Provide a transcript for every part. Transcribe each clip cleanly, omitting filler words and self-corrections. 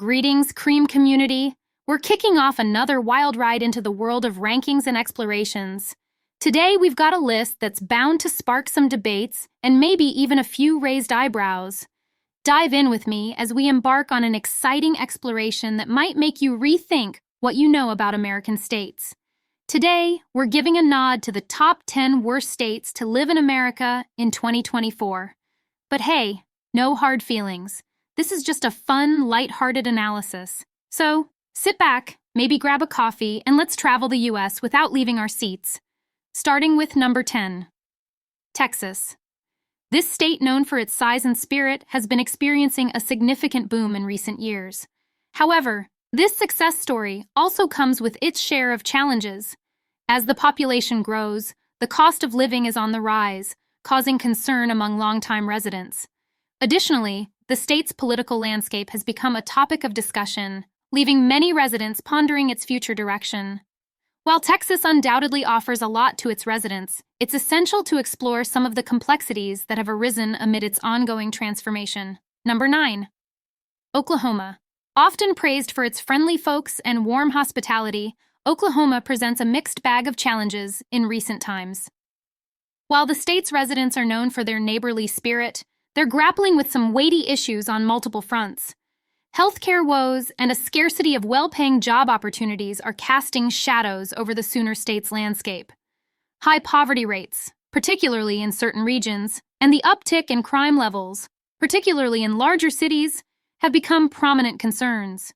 Greetings, Kreme community. We're kicking off another wild ride into the world of rankings and explorations. Today, we've got a list that's bound to spark some debates and maybe even a few raised eyebrows. Dive in with me as we embark on an exciting exploration that might make you rethink what you know about American states. Today, we're giving a nod to the top 10 worst states to live in America in 2024. But hey, no hard feelings. This is just a fun, lighthearted analysis. So, sit back, maybe grab a coffee, and let's travel the U.S. without leaving our seats. Starting with number 10. Texas. This state, known for its size and spirit, has been experiencing a significant boom in recent years. However, this success story also comes with its share of challenges. As the population grows, the cost of living is on the rise, causing concern among longtime residents. Additionally, the state's political landscape has become a topic of discussion, leaving many residents pondering its future direction. While Texas undoubtedly offers a lot to its residents, it's essential to explore some of the complexities that have arisen amid its ongoing transformation. Number 9. Oklahoma. Often praised for its friendly folks and warm hospitality, Oklahoma presents a mixed bag of challenges in recent times. While the state's residents are known for their neighborly spirit, they're grappling with some weighty issues on multiple fronts. Healthcare woes and a scarcity of well-paying job opportunities are casting shadows over the Sooner State's landscape. High poverty rates, particularly in certain regions, and the uptick in crime levels, particularly in larger cities, have become prominent concerns.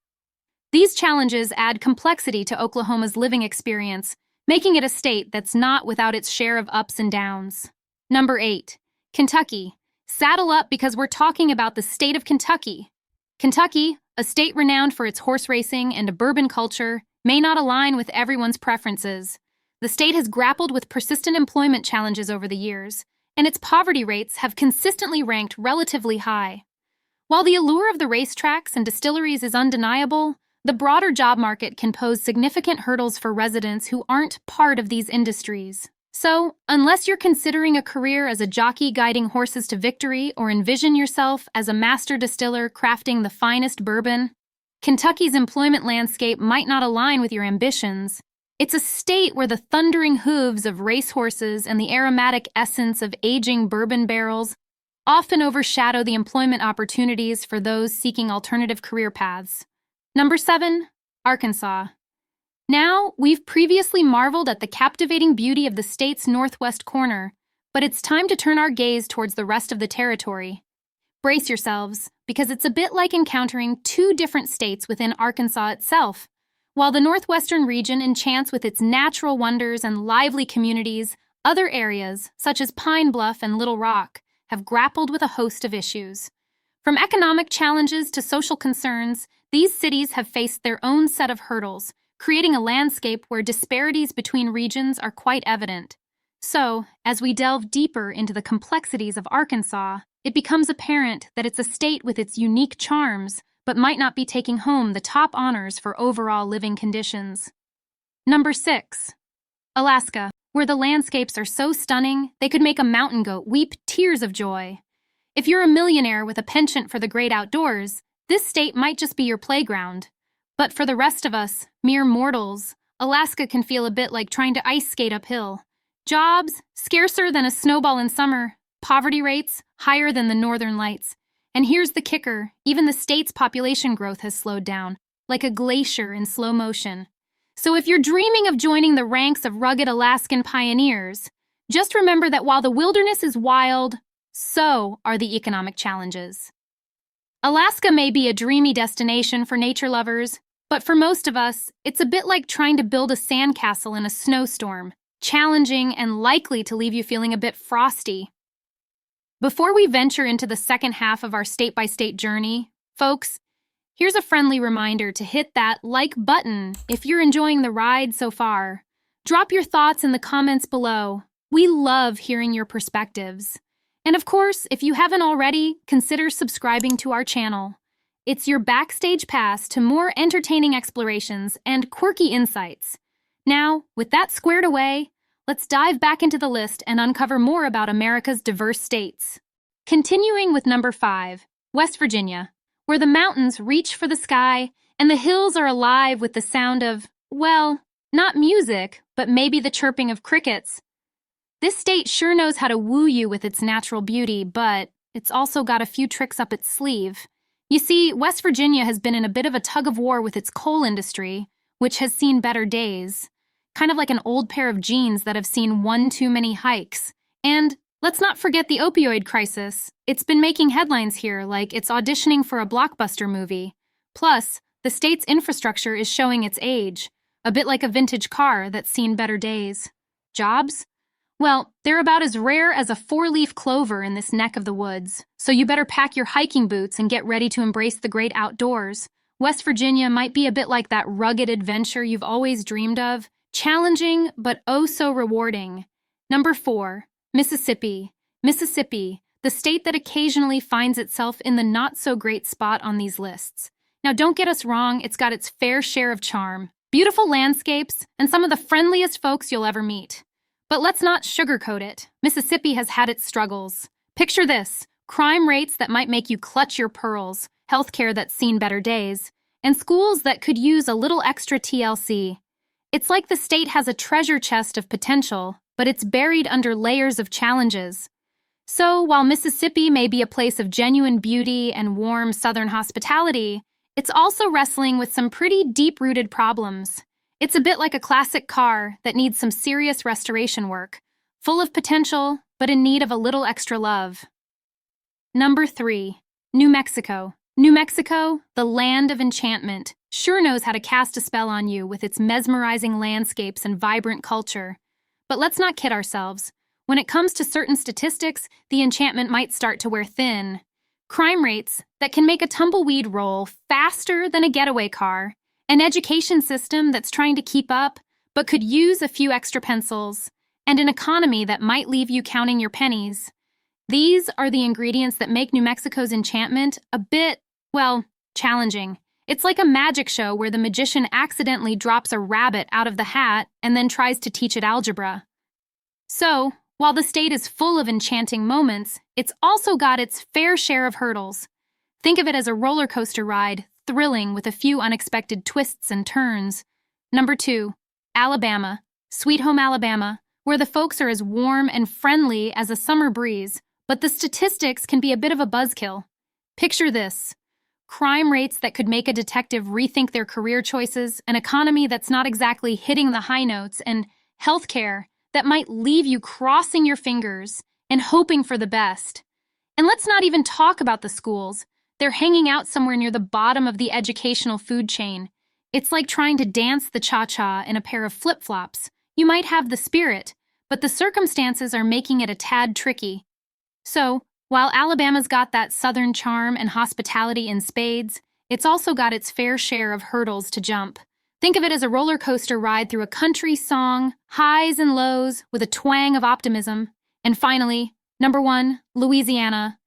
These challenges add complexity to Oklahoma's living experience, making it a state that's not without its share of ups and downs. Number 8. Kentucky. Saddle up because we're talking about the state of Kentucky. Kentucky, a state renowned for its horse racing and a bourbon culture, may not align with everyone's preferences. The state has grappled with persistent employment challenges over the years, and its poverty rates have consistently ranked relatively high. While the allure of the racetracks and distilleries is undeniable, the broader job market can pose significant hurdles for residents who aren't part of these industries. So, unless you're considering a career as a jockey guiding horses to victory or envision yourself as a master distiller crafting the finest bourbon, Kentucky's employment landscape might not align with your ambitions. It's a state where the thundering hooves of racehorses and the aromatic essence of aging bourbon barrels often overshadow the employment opportunities for those seeking alternative career paths. Number 7. Arkansas. Now, we've previously marveled at the captivating beauty of the state's northwest corner, but it's time to turn our gaze towards the rest of the territory. Brace yourselves, because it's a bit like encountering two different states within Arkansas itself. While the northwestern region enchants with its natural wonders and lively communities, other areas, such as Pine Bluff and Little Rock, have grappled with a host of issues. From economic challenges to social concerns, these cities have faced their own set of hurdles, creating a landscape where disparities between regions are quite evident. So, as we delve deeper into the complexities of Arkansas, it becomes apparent that it's a state with its unique charms, but might not be taking home the top honors for overall living conditions. Number 6. Alaska, where the landscapes are so stunning, they could make a mountain goat weep tears of joy. If you're a millionaire with a penchant for the great outdoors, this state might just be your playground. But for the rest of us, mere mortals, Alaska can feel a bit like trying to ice skate uphill. Jobs, scarcer than a snowball in summer. Poverty rates, higher than the northern lights. And here's the kicker, even the state's population growth has slowed down, like a glacier in slow motion. So if you're dreaming of joining the ranks of rugged Alaskan pioneers, just remember that while the wilderness is wild, so are the economic challenges. Alaska may be a dreamy destination for nature lovers, but for most of us, it's a bit like trying to build a sandcastle in a snowstorm, challenging and likely to leave you feeling a bit frosty. Before we venture into the second half of our state-by-state journey, folks, here's a friendly reminder to hit that like button if you're enjoying the ride so far. Drop your thoughts in the comments below. We love hearing your perspectives. And of course, if you haven't already, consider subscribing to our channel. It's your backstage pass to more entertaining explorations and quirky insights. Now, with that squared away, let's dive back into the list and uncover more about America's diverse states. Continuing with number 5, West Virginia, where the mountains reach for the sky and the hills are alive with the sound of, well, not music, but maybe the chirping of crickets. This state sure knows how to woo you with its natural beauty, but it's also got a few tricks up its sleeve. You see, West Virginia has been in a bit of a tug-of-war with its coal industry, which has seen better days. Kind of like an old pair of jeans that have seen one too many hikes. And let's not forget the opioid crisis. It's been making headlines here, like it's auditioning for a blockbuster movie. Plus, the state's infrastructure is showing its age, a bit like a vintage car that's seen better days. Jobs? Well, they're about as rare as a four-leaf clover in this neck of the woods, so you better pack your hiking boots and get ready to embrace the great outdoors. West Virginia might be a bit like that rugged adventure you've always dreamed of, challenging but oh so rewarding. Number 4, Mississippi. Mississippi, the state that occasionally finds itself in the not-so-great spot on these lists. Now don't get us wrong, it's got its fair share of charm, beautiful landscapes, and some of the friendliest folks you'll ever meet. But let's not sugarcoat it. Mississippi has had its struggles. Picture this: crime rates that might make you clutch your pearls, healthcare that's seen better days, and schools that could use a little extra TLC. It's like the state has a treasure chest of potential, but it's buried under layers of challenges. So while Mississippi may be a place of genuine beauty and warm Southern hospitality, it's also wrestling with some pretty deep-rooted problems. It's a bit like a classic car that needs some serious restoration work, full of potential, but in need of a little extra love. Number 3, New Mexico. New Mexico, the land of enchantment, sure knows how to cast a spell on you with its mesmerizing landscapes and vibrant culture. But let's not kid ourselves. When it comes to certain statistics, the enchantment might start to wear thin. Crime rates that can make a tumbleweed roll faster than a getaway car, an education system that's trying to keep up but could use a few extra pencils, and an economy that might leave you counting your pennies. These are the ingredients that make New Mexico's enchantment a bit, well, challenging. It's like a magic show where the magician accidentally drops a rabbit out of the hat and then tries to teach it algebra. So, while the state is full of enchanting moments, it's also got its fair share of hurdles. Think of it as a roller coaster ride, thrilling with a few unexpected twists and turns. Number 2, Alabama. Sweet home Alabama, where the folks are as warm and friendly as a summer breeze, but the statistics can be a bit of a buzzkill. Picture this: crime rates that could make a detective rethink their career choices, an economy that's not exactly hitting the high notes, and healthcare that might leave you crossing your fingers and hoping for the best. And let's not even talk about the schools. They're hanging out somewhere near the bottom of the educational food chain. It's like trying to dance the cha-cha in a pair of flip-flops. You might have the spirit, but the circumstances are making it a tad tricky. So, while Alabama's got that southern charm and hospitality in spades, it's also got its fair share of hurdles to jump. Think of it as a roller coaster ride through a country song, highs and lows, with a twang of optimism. And finally, number 1, Louisiana.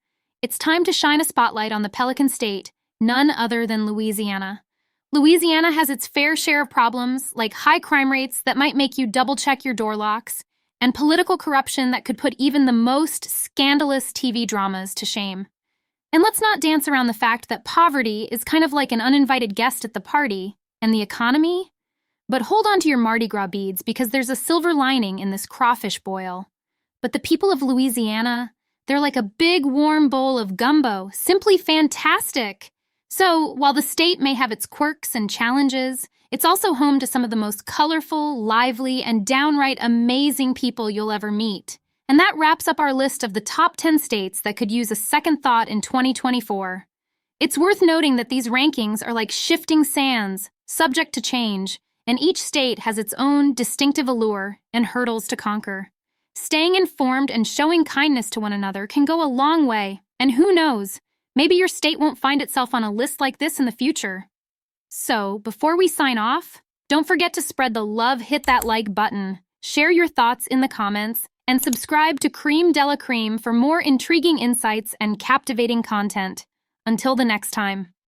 It's time to shine a spotlight on the Pelican State, none other than Louisiana. Louisiana has its fair share of problems, like high crime rates that might make you double-check your door locks, and political corruption that could put even the most scandalous TV dramas to shame. And let's not dance around the fact that poverty is kind of like an uninvited guest at the party, and the economy? But hold on to your Mardi Gras beads, because there's a silver lining in this crawfish boil. But the people of Louisiana, they're like a big warm bowl of gumbo, simply fantastic. So, while the state may have its quirks and challenges, it's also home to some of the most colorful, lively, and downright amazing people you'll ever meet. And that wraps up our list of the top 10 states that could use a second thought in 2024. It's worth noting that these rankings are like shifting sands, subject to change, and each state has its own distinctive allure and hurdles to conquer. Staying informed and showing kindness to one another can go a long way, and who knows, maybe your state won't find itself on a list like this in the future. So, before we sign off, don't forget to spread the love, hit that like button, share your thoughts in the comments, and subscribe to Dela for more intriguing insights and captivating content. Until the next time.